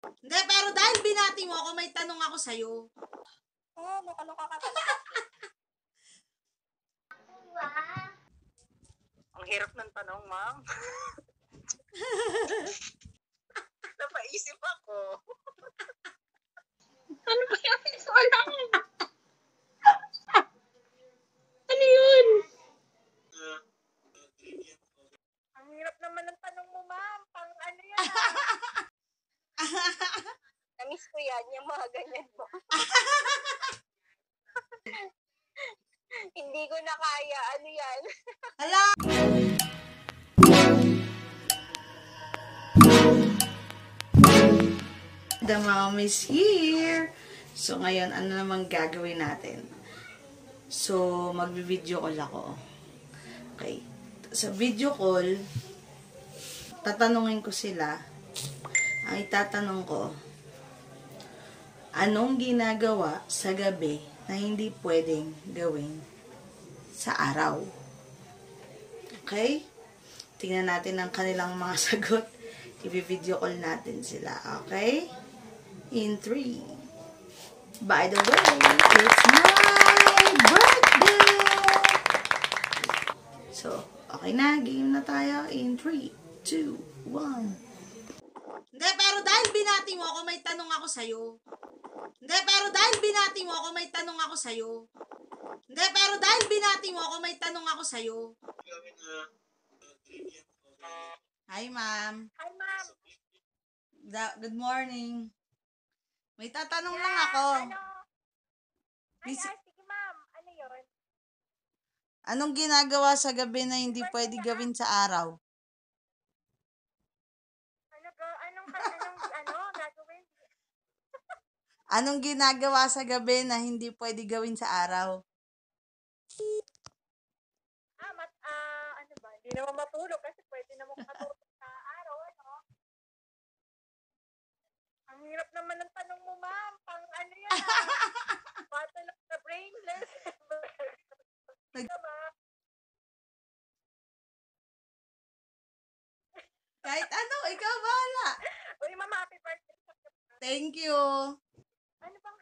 Hindi, pero dahil binati mo ako, may tanong ako sa'yo. Oo, mukha ka talaga. Ang hirap ng tanong, ma'am. Napaisip ako. Ano ba yung alam? Ano yun? Ang hirap naman ng tanong mo, ma'am. Pang ano yan, Namiss ko yan, yung mga ganyan mo. Hindi ko na kaya. Ano yan? Hala! The mom is here. So, ngayon, ano namang gagawin natin? So, magbi-video call ako. Okay. Sa video call, tatanungin ko sila. Ang itatanong ko, anong ginagawa sa gabi na hindi pwedeng gawin sa araw? Okay? Tingnan natin ang kanilang mga sagot. I-video call natin sila. Okay? In 3. By the way, it's my birthday! So, okay na. Game na tayo. In 3, 2, 1. Hindi, pero dahil binati mo ako, may tanong ako sa'yo. Hindi, pero dahil binati mo ako, may tanong ako sa'yo. Hindi, pero dahil binati mo ako, may tanong ako sa'yo. Hi, ma'am. Hi, ma'am. Good morning. May tatanong lang ako. Ano? Sige, ma'am. Ano yun? Anong ginagawa sa gabi na hindi pwede gawin sa araw? Anong gagawin? Anong ginagawa sa gabi na hindi pwede gawin sa araw? Ano ba? Hindi naman matulog kasi pwede naman matulog sa araw, ano? Ang hirap naman ng tanong mo, ma'am. Pang ano yan, Battle of the brainless. Kahit ano, ikaw bahala. Uy, ma'am, happy birthday. Thank you. Ano bang,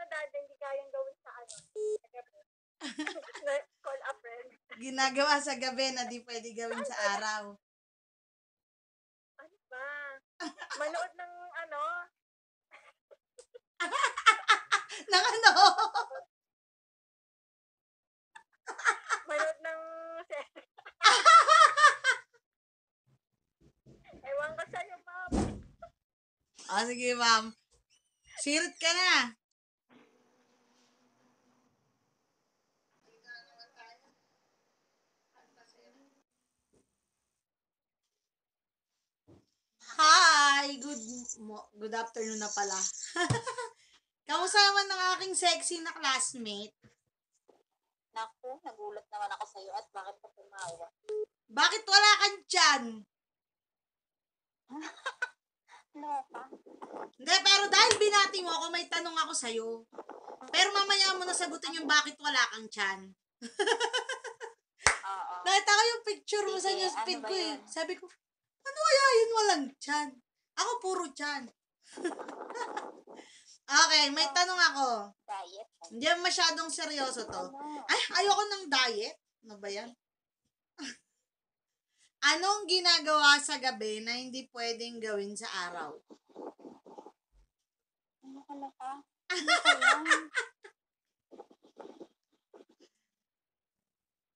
dati hindi kayang gawin sa ano? Call a friend. Ginagawa sa gabi na di pwede gawin sa araw. Ano ba? Manood ng ano? Nang ano? Manood ng ewan ko sa'yo, ma'am. Sige, ma'am. Sirit ka na. Hi! Good afternoon na pala. Kamusta naman ng aking sexy na classmate? Naku, nagulat naman ako sa'yo at bakit ka tumawa? Bakit wala kang tiyan? Loka. Hindi, pero dahil binati mo ako, may tanong ako sa'yo. Pero mamaya mo nasagutin yung bakit wala kang tiyan. Oo. Nakita ko yung picture mo sa Sige, newsfeed ano ba ko eh. yun? Sabi ko, ano kaya yun walang tiyan? Ako puro tiyan. Okay, may tanong ako. Diet. Hindi masyadong seryoso to. Ano? Ay, ayoko ng diet. Ano ba yan? Anong ginagawa sa gabi na hindi pwedeng gawin sa araw? Ano ka na ka? Ano ka yan?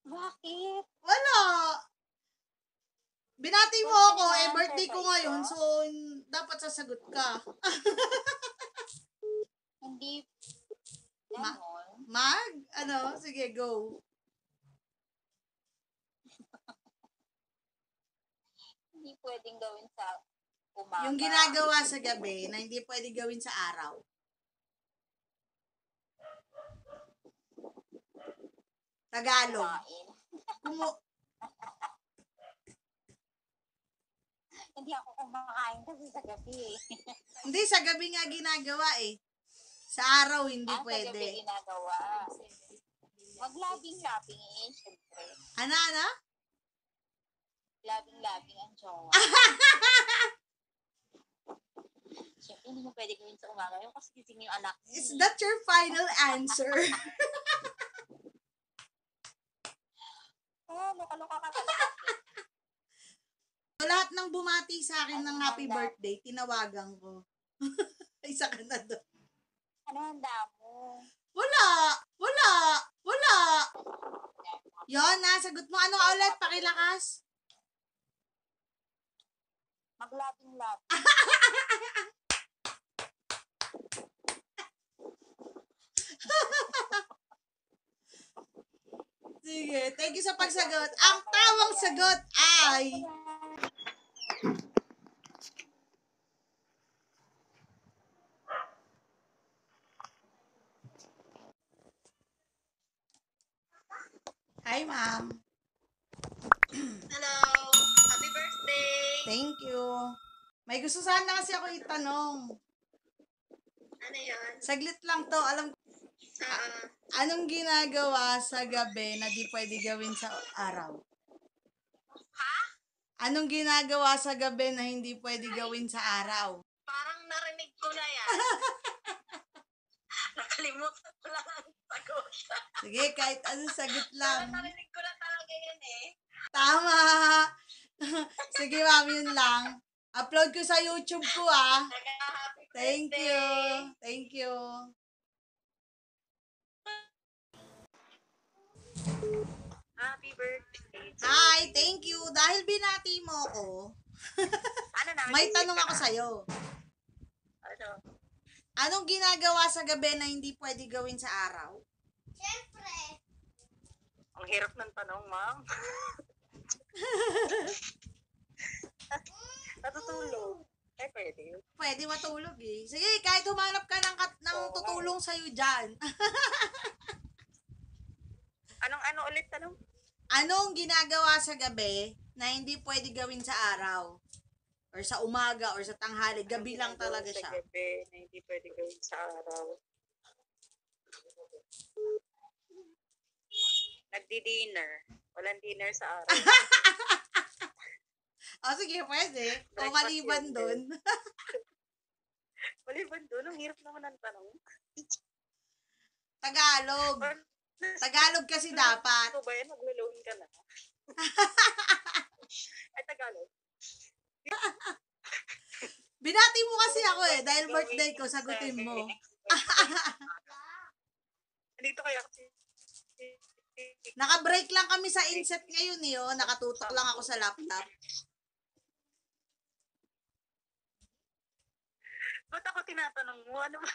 Bakit? Wala. Binati mo Bakit ako, na-answer birthday ko ba ngayon, ito? so dapat sasagot ka. Hindi. Ganon. Sige, go. Hindi pwedeng gawin sa umaga. Yung ginagawa sa gabi na hindi pwede gawin sa araw. Tagalog. Kumain. Hindi ako kumakain kasi sa gabi eh. Hindi, sa gabi nga ginagawa eh. Sa araw, hindi Sa gabi pwede. ginagawa. Maglabing-labing eh, syempre. Ano? Labing-labing ang jowa. Syempre, hindi mo pwede gawin sa umaga. Yung kasi gising yung anak. Is that your final answer? Nakaloka ka talaga. So, lahat ng bumati sa akin ng happy birthday, tinawagan ko. Isa ka na doon. Ano handa mo? Wala! Wala! Wala! Yon, nasagot mo. Ano ulit? Pakilakas. Maglabing-lab. Sige, thank you sa pagsagot. Ang tamang sagot ay... Hi, ma'am. Hello! Happy birthday! Thank you. May gusto sana kasi ako itanong. Ano yan? Saglit lang to. Alam ko, anong ginagawa sa gabi na di pwede gawin sa araw? Ha? Anong ginagawa sa gabi na hindi pwede gawin sa araw? Parang narinig ko na yan. Nakalimutan ko lang ang sagot. Sige, kahit anong sagot Parang lang. narinig ko na talaga yan eh. Tama! Sige, ma'am, yun lang. Upload ko sa YouTube ko, ah. Happy Thank birthday! you. Thank you. Happy birthday! Hi, thank you. Dahil binati mo ako, Ano naman? may tanong ako sa'yo. Ano? Anong ginagawa sa gabi na hindi pwede gawin sa araw? Ang hirap ng tanong, ma'am. Natutulog. Eh, pwede. Pwede matulog eh. Sige, kahit humanap ka ng tutulong sa'yo dyan. Ano ulit tanong? Anong ginagawa sa gabi na hindi pwede gawin sa araw? Or sa umaga or sa tanghali. Gabi lang talaga siya. Sa gabi na hindi pwede gawin sa araw. Nagdi-dinner. Walang dinner sa araw. O sige, pwede. O Breakfast maliban yun, dun. Maliban doon, ang hirap naman ang tanong. Tagalog. Tagalog kasi dapat. Ito ba yan? Mag-loan ka na. Ay, Tagalog. Binati mo kasi ako eh. Dahil birthday ko, sagutin mo. Dito kaya kasi. Naka-break lang kami sa inset ngayon eh. Oh. Nakatutok lang ako sa laptop. Ba't ako tinatanong mo? Ano ba?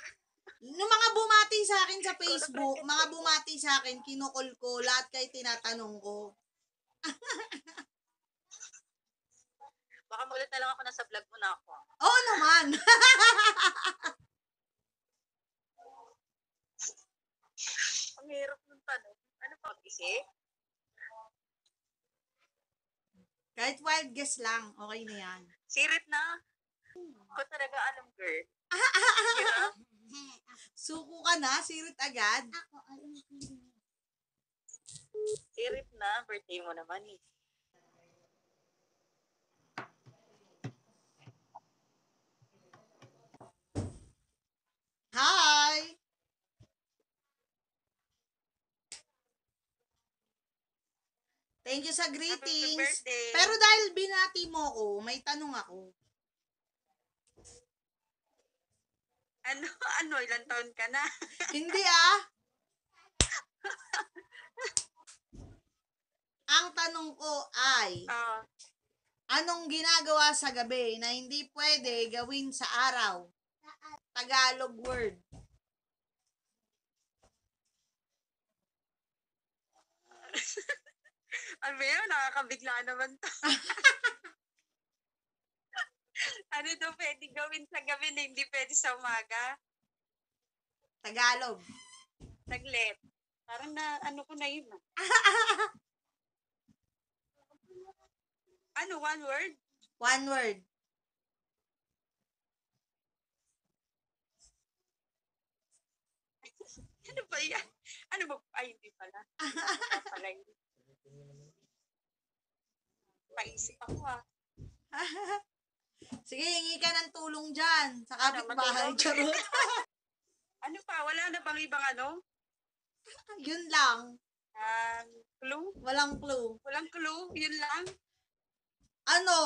Nung mga bumati sa akin sa Facebook, mga bumati sa akin, kinukol ko, lahat kayo tinatanong ko. Baka magulat na lang ako nasa vlog mo na ako. Oo naman. Ang hirap ng tanong. Ano pa? Isip? Kahit wild guess lang, okay na yan. Sirit na. Ko talaga alam, girl. Hirap. Suko ka na, sirit agad. Sirit na. Birthday mo naman eh. Hi! Thank you sa Happy greetings. birthday. Pero dahil binati mo ko, may tanong ako. Ano? Ilang taon ka na? Hindi ah. Ang tanong ko ay, anong ginagawa sa gabi na hindi pwede gawin sa araw? Tagalog word. Ano ba yun? Nakakabigla naman to. Ano daw pwede gawin sa gabi na hindi pwede sa umaga? Tagalog. Saglit. Parang na, ano ko na yun. Ano, one word? One word. Ano ba yan? Ano ba? Ay, hindi pala. Pala yun. Paisip ako ah. Sige, hingi ka ng tulong dyan sa kapitbahay. Matulog? Charot. Ano pa? Wala na bang ibang ano? Yun lang. Clue? Walang clue. Walang clue? Yun lang? Ano?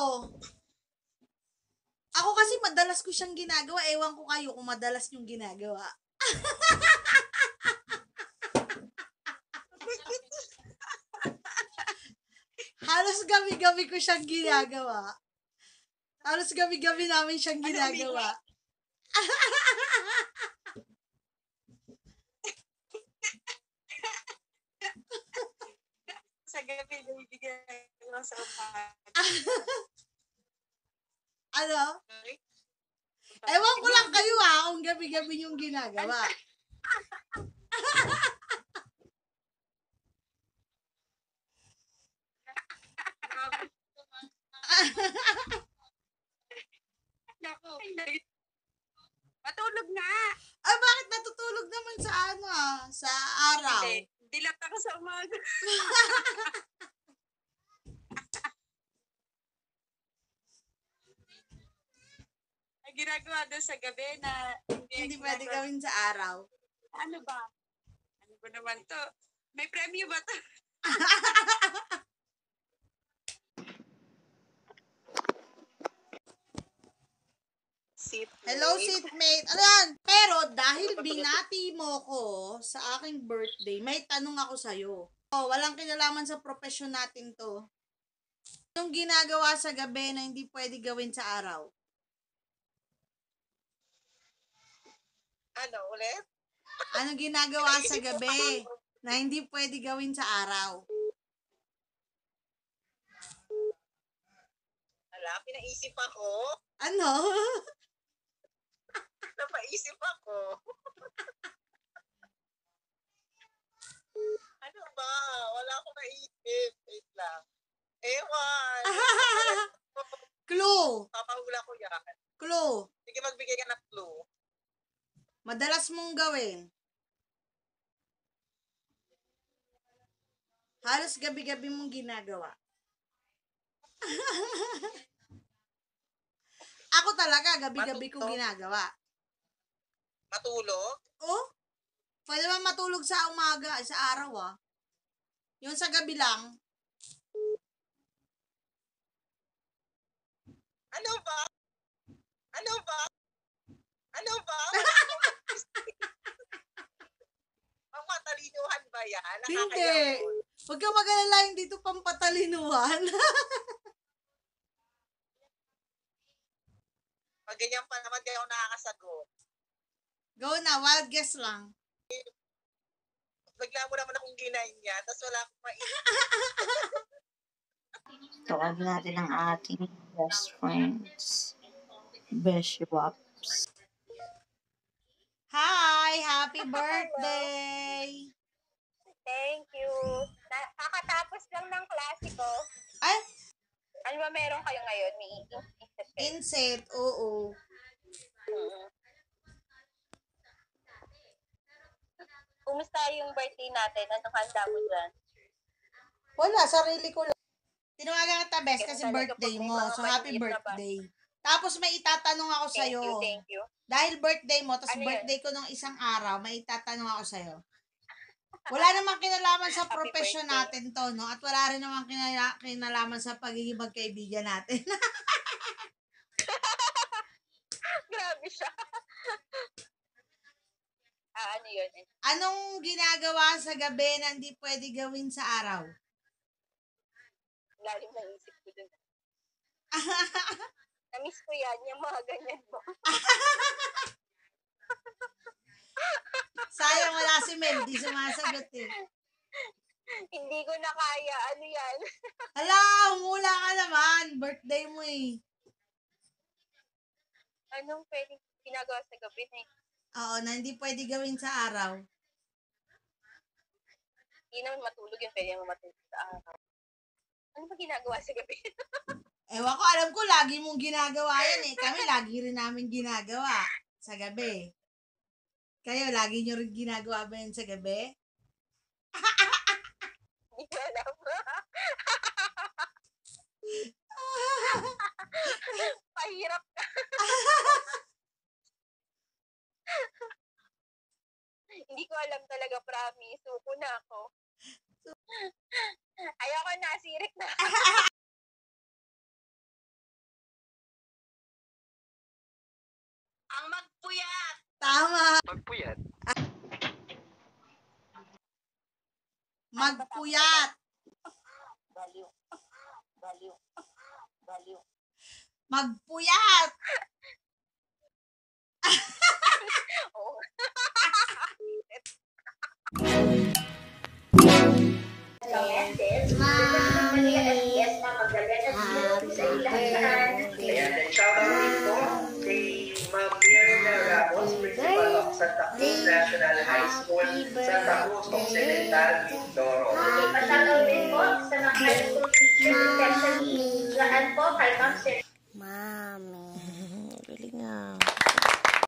Ako kasi madalas ko siyang ginagawa. Ewan ko kayo kung madalas yung ginagawa. Halos gabi-gabi ko siyang ginagawa. Halos gabi-gabi namin siyang ginagawa. Sa gabi, nabibigyan ko sa umaga. Ano? Okay? Ewan ko lang kayo kung gabi-gabi yung ginagawa. Naku. Matulog nga. Ay, bakit natutulog naman sa sa araw? Hindi. Dilat ako sa umaga. Ay, ginagawa doon sa gabi na Hindi pwede gawin sa araw. Ano ba? Ano ba naman to? May premyo ba to? Seatmate. Hello, seatmate. Ano yan? Pero dahil binati mo ko sa aking birthday, may tanong ako sa'yo. Oh, walang kinalaman sa profesyon natin to. Anong ginagawa sa gabi na hindi pwede gawin sa araw? Ano, ulit? Anong ginagawa sa gabi na hindi pwede gawin sa araw? Wala, pinaisip ako. Ano? Napaisip ako. Ano ba? Wala akong naisip. Wait lang. Ewan. Clue. Papahula ko yan. Clue. Sige, magbigay ka ng clue. Madalas mong gawin. Halos gabi-gabi mong ginagawa. Ako talaga, gabi-gabi ko ginagawa. Matulog? Oh? Pwede ba matulog sa umaga, sa araw Yung sa gabi lang. Ano ba? Ano ba? Ano ba? Ang matalinuhan ba yan? Hindi. Huwag ka mag-alala, hindi ito pampatalinuhan. Pag ganyan pa naman, kaya ako nakakasagot. Go na, wild guess lang. Bigla mo naman akong ginain niya, tapos wala akong maisip. Tawagin natin ang ating best friends. Beshi Wops. Hi! Happy birthday! Thank you. Kakatapos lang ng klase ko. Ay, Ano ba meron kayo ngayon? May insert kayo? inset, oo. Kumusta yung birthday natin? Anong handa mo dyan? Wala, sarili ko lang. Tinawagan kita, best, kasi Talaga, birthday pag may mo. mga So, happy maliit na ba? birthday. Tapos, may itatanong ako sa'yo. Thank you. Dahil birthday mo, tapos Ano yun? birthday ko ng isang araw, may itatanong ako sa'yo. Wala namang kinalaman sa Happy profession birthday. natin to, no? At wala rin namang kinalaman sa pagiging magkaibigan natin. Grabe siya. Ano yun? Anong ginagawa sa gabi na hindi pwede gawin sa araw? Lalim ng isip ko dun. Namiss ko yan, yung mga ganyan mo. Sayang wala si Mel, di sumasagot eh. Hindi ko na kaya. Ano yan? Hala, humula ka naman. Birthday mo eh. Anong pwedeng ginagawa sa gabi na Oo, na hindi pwede gawin sa araw. hindi naman matulog yun, pwede naman matulog sa araw. Ano ba ginagawa sa gabi? Ewan ko, alam ko, lagi mong ginagawa yan eh. Kami, lagi rin namin ginagawa sa gabi. Kayo, lagi nyo rin ginagawa ba yan sa gabi? Hindi ko alam. Napakahirap. Hindi ko alam talaga, promise. Suko na ako. Ayoko na, sirik na. Ang magpuyat. Tama. Magpuyat. Magpuyat. Baliw. Baliw. Baliw. Magpuyat. Oo. Ayan, shoutout din po kay Ma'am Mirna Ramos, Principal of Santa Cruz National High School, Santa Cruz Occidental, Mindoro. Pasalaw din po sa mga high school teachers, especially dyan po kay Ma'am Sir